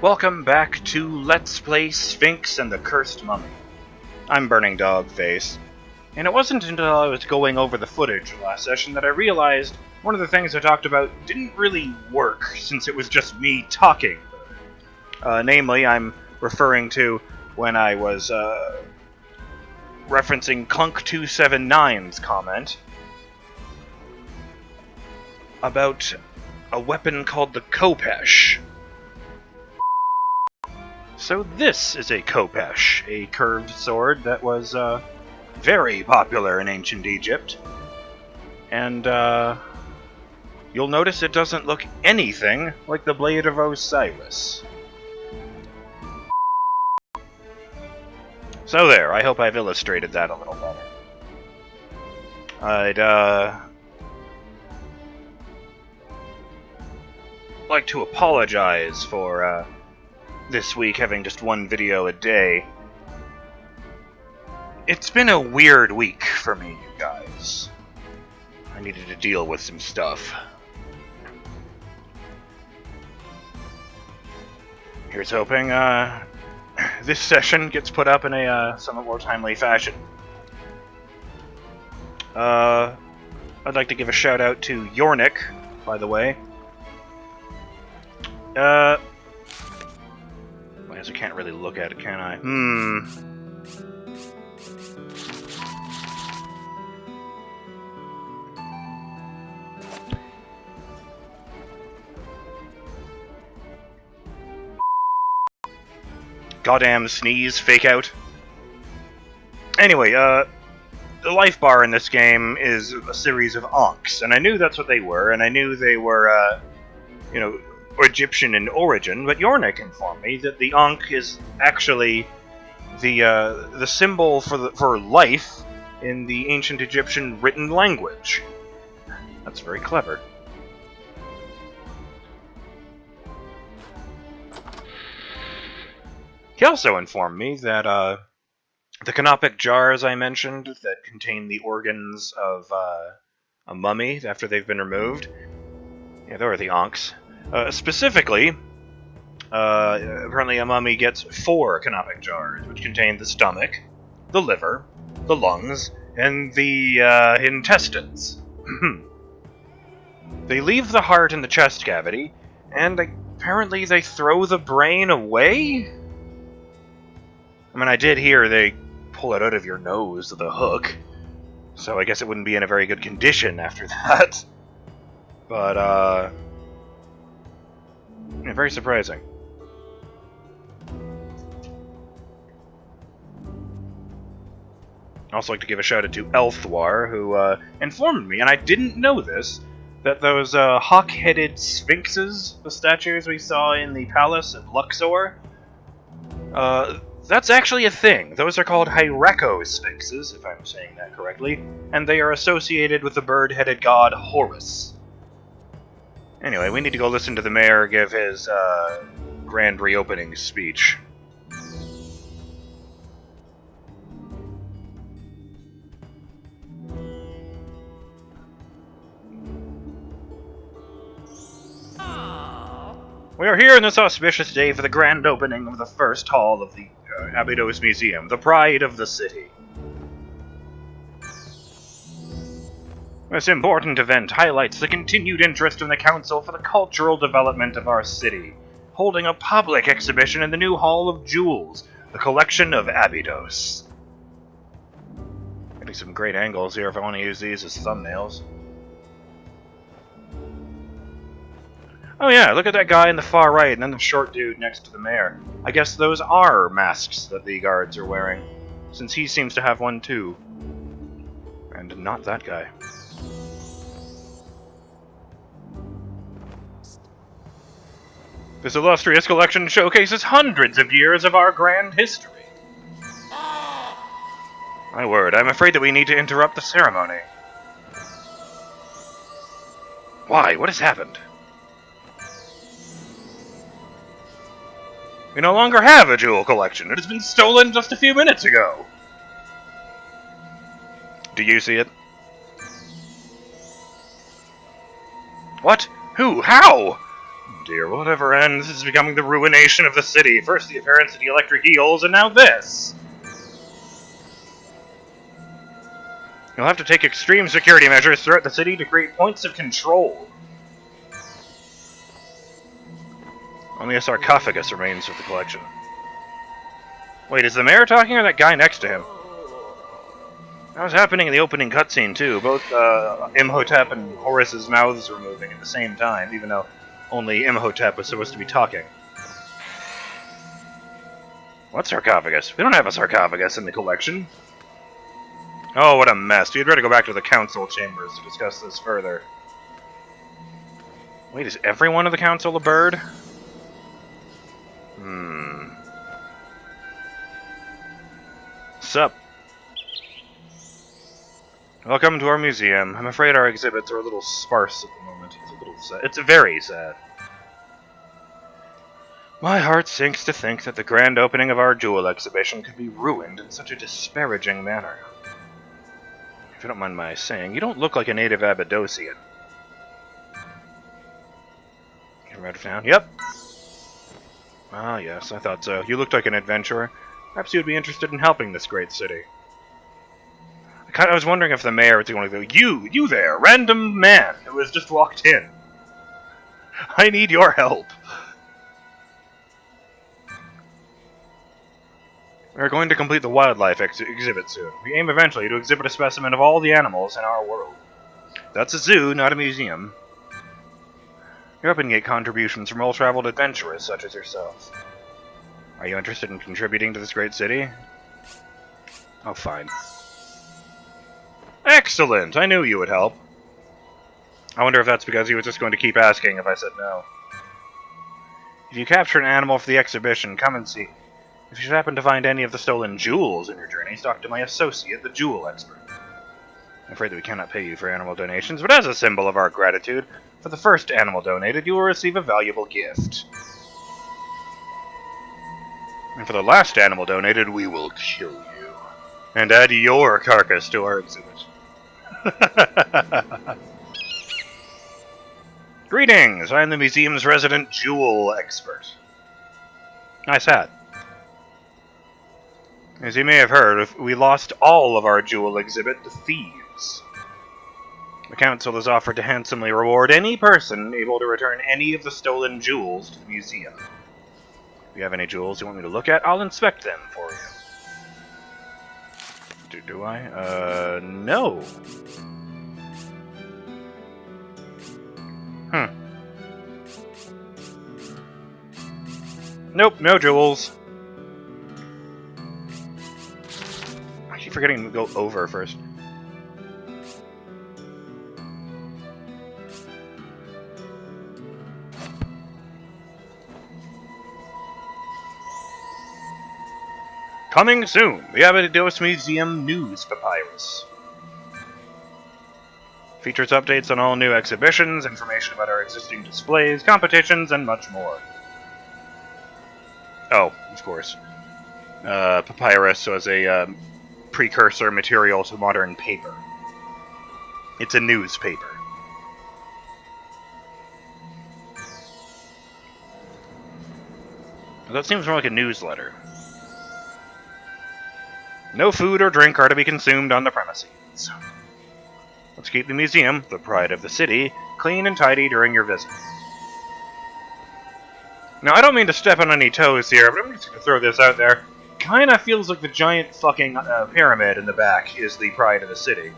Welcome back to Let's Play Sphinx and the Cursed Mummy. I'm Burning Dogface, and it wasn't until I was going over the footage last session that I realized one of the things I talked about didn't really work since it was just me talking. Namely, I'm referring to when I was referencing Clunk279's comment about a weapon called the Khopesh. So this is a Khopesh, a curved sword that was very popular in ancient Egypt. And you'll notice it doesn't look anything like the Blade of Osiris. So there, I hope I've illustrated that a little better. I'd like to apologize for this week having just one video a day. It's been a weird week for me, you guys. I needed to deal with some stuff. Here's hoping this session gets put up in a somewhat more timely fashion. I'd like to give a shout out to Yornik, by the way. I guess I can't really look at it, can I? Goddamn sneeze, fake out. Anyway, the life bar in this game is a series of Ankhs, and I knew that's what they were, and I knew they were, Egyptian in origin, but Yornik informed me that the Ankh is actually the symbol for life in the ancient Egyptian written language. That's very clever. He also informed me that the canopic jars I mentioned that contain the organs of a mummy after they've been removed, yeah, those are the Ankhs. Specifically, apparently a mummy gets 4 canopic jars, which contain the stomach, the liver, the lungs, and the intestines. They leave the heart in the chest cavity, and apparently they throw the brain away? I mean, I did hear they pull it out of your nose with a hook, so I guess it wouldn't be in a very good condition after that. But, yeah, very surprising. I'd also like to give a shout out to Elthwar, who informed me, and I didn't know this, that those hawk-headed sphinxes, the statues we saw in the palace of Luxor, that's actually a thing. Those are called Hyraco sphinxes, if I'm saying that correctly, and they are associated with the bird-headed god Horus. Anyway, we need to go listen to the mayor give his grand reopening speech. We are here on this auspicious day for the grand opening of the first hall of the Abydos Museum, the pride of the city. This important event highlights the continued interest in the Council for the cultural development of our city, holding a public exhibition in the new Hall of Jewels, the collection of Abydos. Getting some great angles here if I want to use these as thumbnails. Oh yeah, look at that guy in the far right, and then the short dude next to the mayor. I guess those are masks that the guards are wearing, since he seems to have one too. And not that guy. This illustrious collection showcases hundreds of years of our grand history. My word, I'm afraid that we need to interrupt the ceremony. Why? What has happened? We no longer have a jewel collection. It has been stolen just a few minutes ago. Do you see it? What? Who? How? dear, will it ever end? This is becoming the ruination of the city. First the appearance of the electric eels, and now this! You'll have to take extreme security measures throughout the city to create points of control. Only a sarcophagus remains of the collection. Wait, is the mayor talking or that guy next to him? That was happening in the opening cutscene, too. Both Imhotep and Horus's mouths were moving at the same time, even though only Imhotep was supposed to be talking. What sarcophagus? We don't have a sarcophagus in the collection. Oh, what a mess. You'd better go back to the council chambers to discuss this further. Wait, is every one of the council a bird? Sup? Welcome to our museum. I'm afraid our exhibits are a little sparse at the moment. It's a little sad. It's very sad. My heart sinks to think that the grand opening of our jewel exhibition could be ruined in such a disparaging manner. If you don't mind my saying, you don't look like a native Abydosian. You're out of town? Yep. Ah, yes, I thought so. You looked like an adventurer. Perhaps you'd be interested in helping this great city. I was wondering if the mayor was going to go, You there, random man who has just walked in. I need your help. We're going to complete the wildlife exhibit soon. We aim eventually to exhibit a specimen of all the animals in our world. That's a zoo, not a museum. You're hoping to get contributions from well-traveled adventurers such as yourself. Are you interested in contributing to this great city? Oh, fine. Excellent! I knew you would help. I wonder if that's because he was just going to keep asking if I said no. If you capture an animal for the exhibition, come and see. If you should happen to find any of the stolen jewels in your journeys, talk to my associate, the jewel expert. I'm afraid that we cannot pay you for animal donations, but as a symbol of our gratitude, for the first animal donated, you will receive a valuable gift. And for the last animal donated, we will kill you. And add your carcass to our exhibit. Greetings! I am the museum's resident jewel expert. Nice hat. As you may have heard, we lost all of our jewel exhibit to thieves. The council has offered to handsomely reward any person able to return any of the stolen jewels to the museum. If you have any jewels you want me to look at, I'll inspect them for you. Do I? No. Nope, no jewels. I keep forgetting to go over first. Coming soon, the Abydos Museum News Papyrus. Features updates on all new exhibitions, information about our existing displays, competitions, and much more. Oh, of course. Papyrus was a precursor material to modern paper. It's a newspaper. That seems more like a newsletter. No food or drink are to be consumed on the premises. Let's keep the museum, the pride of the city, clean and tidy during your visit. Now, I don't mean to step on any toes here, but I'm just going to throw this out there. Kinda feels like the giant fucking pyramid in the back is the pride of the city.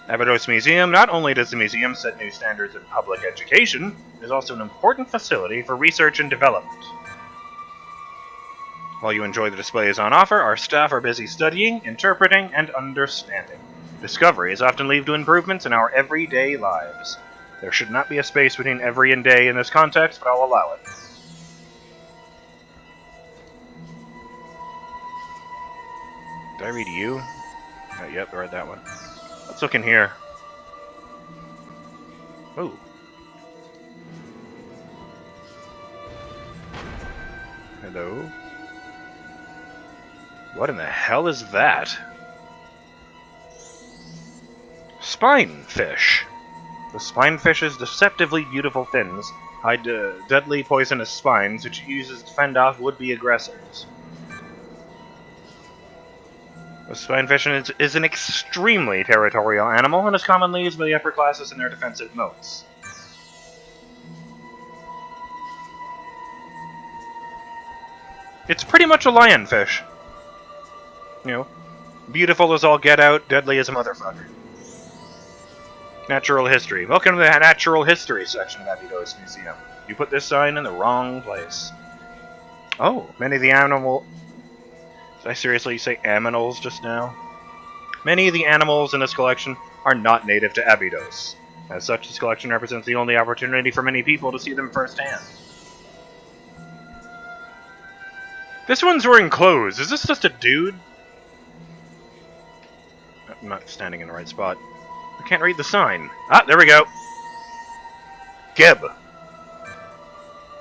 Abydos Museum, not only does the museum set new standards in public education, it is also an important facility for research and development. While you enjoy the displays on offer, our staff are busy studying, interpreting, and understanding. Discoveries often lead to improvements in our everyday lives. There should not be a space between every and day in this context, but I'll allow it. Did I read you? Oh, yep, I read that one. Let's look in here. Ooh. Hello? What in the hell is that? Spinefish. The spinefish's deceptively beautiful fins hide deadly poisonous spines, which it uses to fend off would-be aggressors. The spinefish is an extremely territorial animal and is commonly used by the upper classes in their defensive modes. It's pretty much a lionfish. You know, beautiful as all get out, deadly as a motherfucker. Natural history. Welcome to the natural history section of Abydos Museum. You put this sign in the wrong place. Oh, many of the animal... Did I seriously say aminals just now? Many of the animals in this collection are not native to Abydos. As such, this collection represents the only opportunity for many people to see them firsthand. This one's wearing clothes. Is this just a dude? I'm not standing in the right spot. I can't read the sign. Ah, there we go. Geb.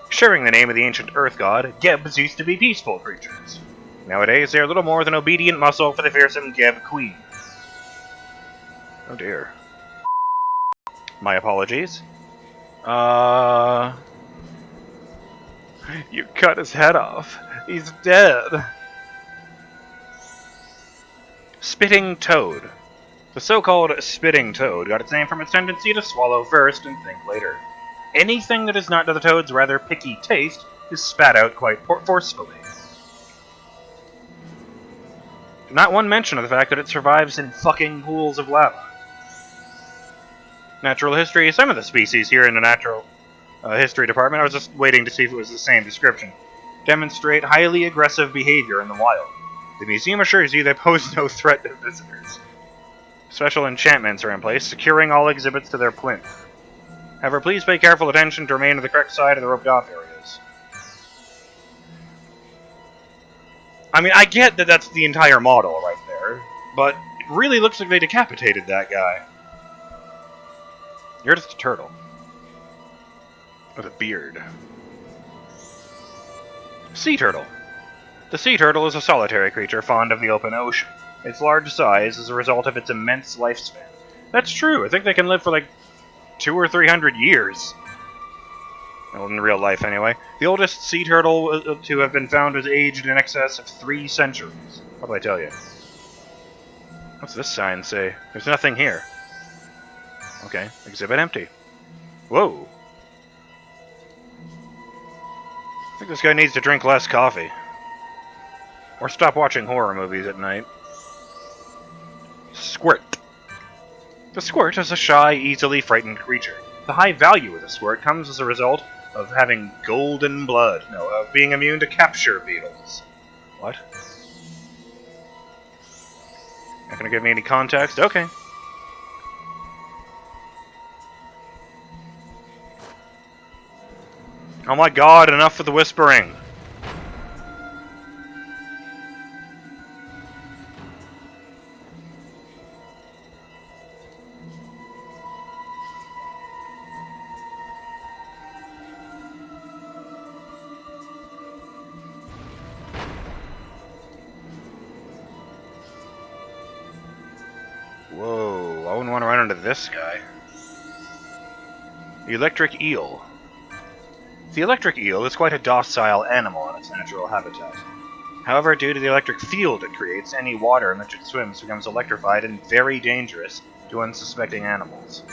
Sharing the name of the ancient earth god, Gebs used to be peaceful creatures. Nowadays, they are little more than obedient muscle for the fearsome Geb Queen. Oh dear. My apologies. You cut his head off. He's dead. Spitting toad. The so-called spitting toad got its name from its tendency to swallow first and think later. Anything that is not to the toad's rather picky taste is spat out quite forcefully. Not one mention of the fact that it survives in fucking pools of lava. Natural history. Some of the species here in the natural history department, I was just waiting to see if it was the same description, demonstrate highly aggressive behavior in the wild. The museum assures you they pose no threat to visitors. Special enchantments are in place, securing all exhibits to their plinth. However, please pay careful attention to remain to the correct side of the roped-off areas. I mean, I get that that's the entire model right there, but it really looks like they decapitated that guy. You're just a turtle. With a beard. Sea turtle. The sea turtle is a solitary creature fond of the open ocean. Its large size is a result of its immense lifespan. That's true. I think they can live for like 200 or 300 years. Well, in real life, anyway. The oldest sea turtle to have been found was aged in excess of 3 centuries. What do I tell you? What's this sign say? There's nothing here. Okay, exhibit empty. Whoa. I think this guy needs to drink less coffee. Or stop watching horror movies at night. Squirt. The squirt is a shy, easily frightened creature. The high value of the squirt comes as a result of having golden blood. No, of being immune to capture beetles. What? Not gonna give me any context? Okay. Oh my god, enough with the whispering. Whoa, I wouldn't want to run into this guy. The electric eel. The electric eel is quite a docile animal in its natural habitat. However, due to the electric field it creates, any water in which it swims becomes electrified and very dangerous to unsuspecting animals.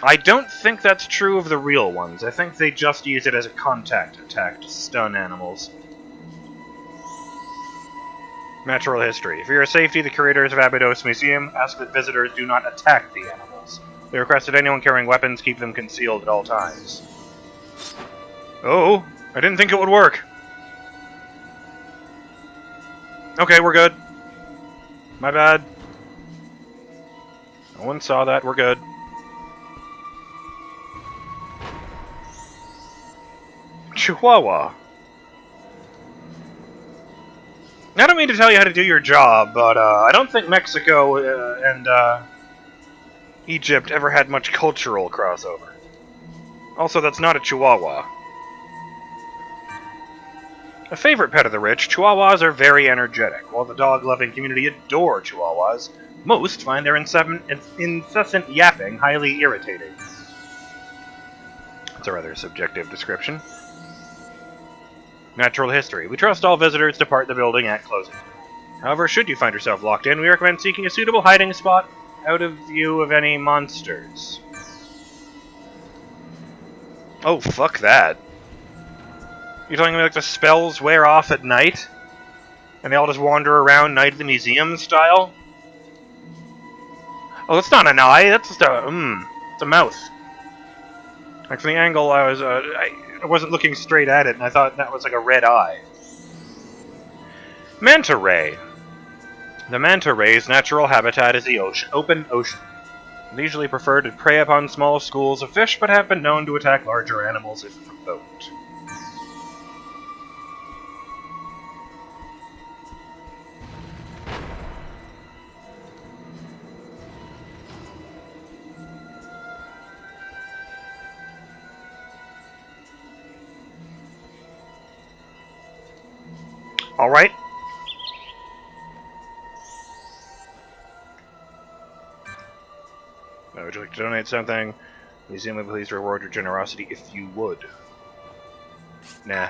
I don't think that's true of the real ones. I think they just use it as a contact attack to stun animals. Natural history. For your safety, the curators of Abydos Museum ask that visitors do not attack the animals. They request that anyone carrying weapons keep them concealed at all times. Oh, I didn't think it would work. Okay, we're good. My bad. No one saw that, we're good. Chihuahua. I don't mean to tell you how to do your job, but I don't think Mexico and Egypt ever had much cultural crossover. Also, that's not a Chihuahua. A favorite pet of the rich, Chihuahuas are very energetic. While the dog-loving community adore Chihuahuas, Most find their incessant yapping highly irritating. That's a rather subjective description. Natural history. We trust all visitors depart the building at closing. However, should you find yourself locked in, we recommend seeking a suitable hiding spot out of view of any monsters. Oh, fuck that. You're telling me like the spells wear off at night? And they all just wander around Night of the Museum style? Oh, that's not an eye, that's just it's a mouth. Like from the angle I wasn't looking straight at it, and I thought that was like a red eye. Manta ray. The manta ray's natural habitat is the open ocean. They usually prefer to prey upon small schools of fish, but have been known to attack larger animals if provoked. Alright. Would you like to donate something? Museum would please reward your generosity if you would. Nah.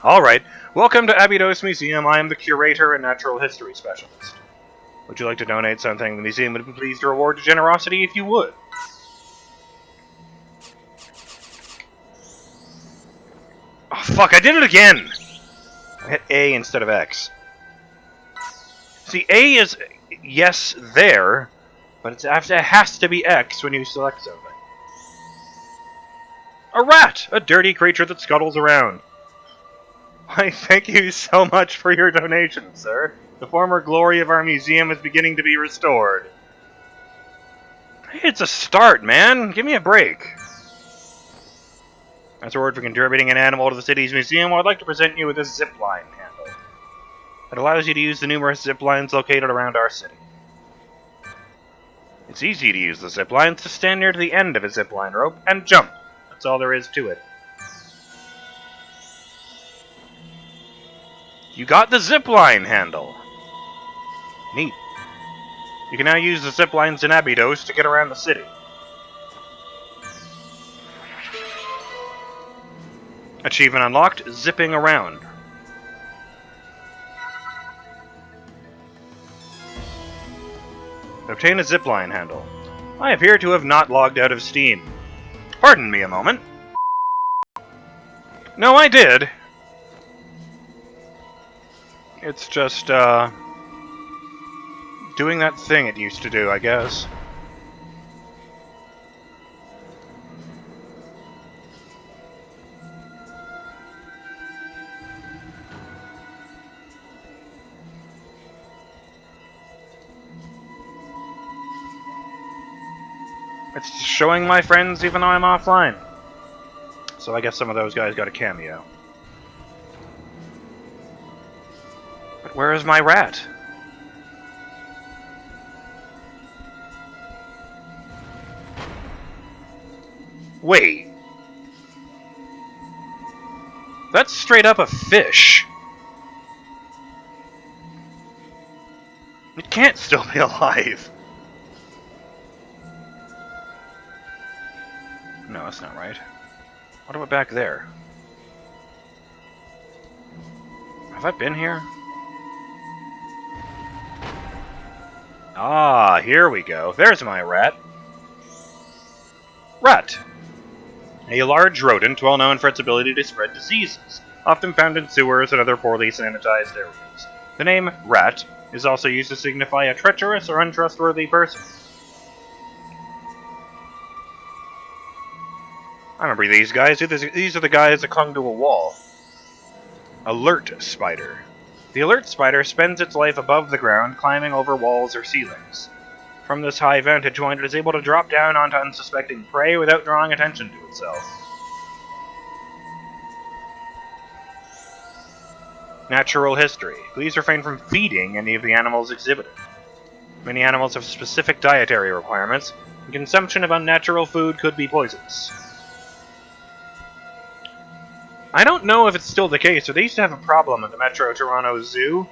Alright. Welcome to Abydos Museum. I am the curator and natural history specialist. Would you like to donate something? The museum would be pleased to reward your generosity if you would. Oh, fuck, I did it again! I hit A instead of X. See, A is yes there, but it has to be X when you select something. A rat! A dirty creature that scuttles around. Why, thank you so much for your donation, sir. The former glory of our museum is beginning to be restored. It's a start, man. Give me a break. As a word for contributing an animal to the city's museum, I'd like to present you with this zipline handle. It allows you to use the numerous zip lines located around our city. It's easy to use the zip lines. To stand near to the end of a zipline rope and jump. That's all there is to it. You got the zipline handle. Neat. You can now use the zip lines in Abydos to get around the city. Achievement unlocked, zipping around. Obtain a zipline handle. I appear to have not logged out of Steam. Pardon me a moment. No, I did. It's just, doing that thing it used to do, I guess. It's showing my friends even though I'm offline. So I guess some of those guys got a cameo. But where is my rat? Wait. That's straight up a fish. It can't still be alive. No, that's not right. What about back there? Have I been here? Ah, here we go. There's my rat. Rat. A large rodent well known for its ability to spread diseases, often found in sewers and other poorly sanitized areas. The name rat is also used to signify a treacherous or untrustworthy person. I remember these guys. These are the guys that clung to a wall. Alert spider. The alert spider spends its life above the ground, climbing over walls or ceilings. From this high vantage point, it is able to drop down onto unsuspecting prey without drawing attention to itself. Natural history. Please refrain from feeding any of the animals exhibited. Many animals have specific dietary requirements, and consumption of unnatural food could be poisonous. I don't know if it's still the case, but they used to have a problem at the Metro Toronto Zoo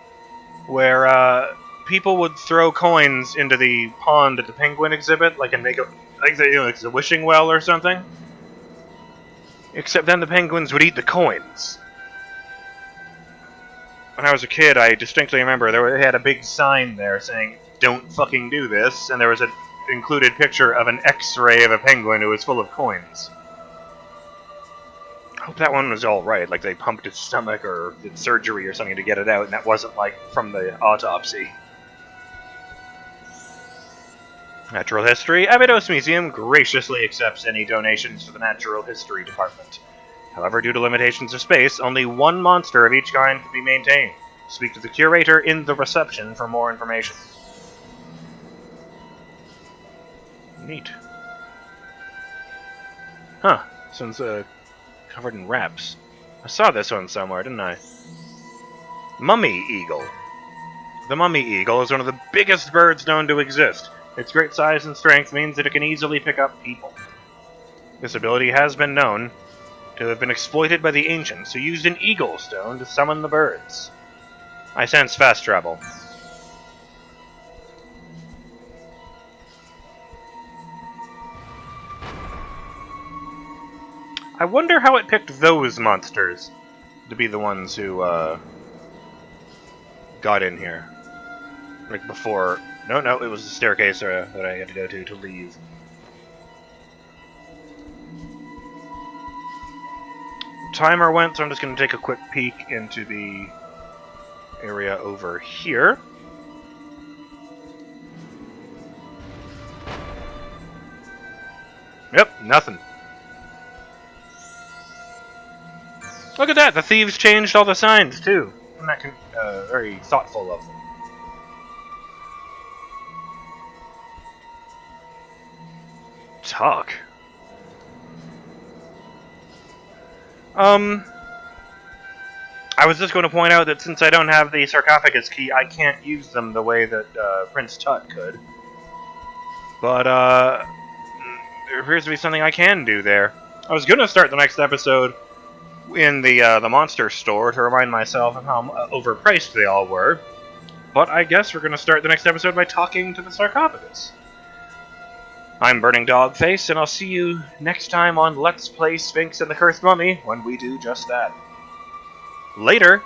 where people would throw coins into the pond at the penguin exhibit, like and make a it's a wishing well or something. Except then the penguins would eat the coins. When I was a kid, I distinctly remember they had a big sign there saying, "Don't fucking do this," and there was an included picture of an X-ray of a penguin who was full of coins. I hope that one was alright, like they pumped its stomach or did surgery or something to get it out, and that wasn't like from the autopsy. Natural History. Abydos Museum graciously accepts any donations for the Natural History Department. However, due to limitations of space, only one monster of each kind can be maintained. Speak to the curator in the reception for more information. Neat. Huh. This one's covered in wraps. I saw this one somewhere, didn't I? Mummy Eagle. The mummy eagle is one of the biggest birds known to exist. Its great size and strength means that it can easily pick up people. This ability has been known to have been exploited by the ancients, who used an eagle stone to summon the birds. I sense fast travel. I wonder how it picked those monsters to be the ones who got in here. Like before. No, it was the staircase that I had to go to leave. Timer went, so I'm just going to take a quick peek into the area over here. Yep, nothing. Look at that! The thieves changed all the signs, too. Isn't that very thoughtful of them? Talk. I was just going to point out that since I don't have the sarcophagus key, I can't use them the way that Prince Tut could. But, there appears to be something I can do there. I was going to start the next episode in the monster store to remind myself of how overpriced they all were. But I guess we're going to start the next episode by talking to the sarcophagus. I'm Burning Dogface, and I'll see you next time on Let's Play Sphinx and the Cursed Mummy when we do just that. Later!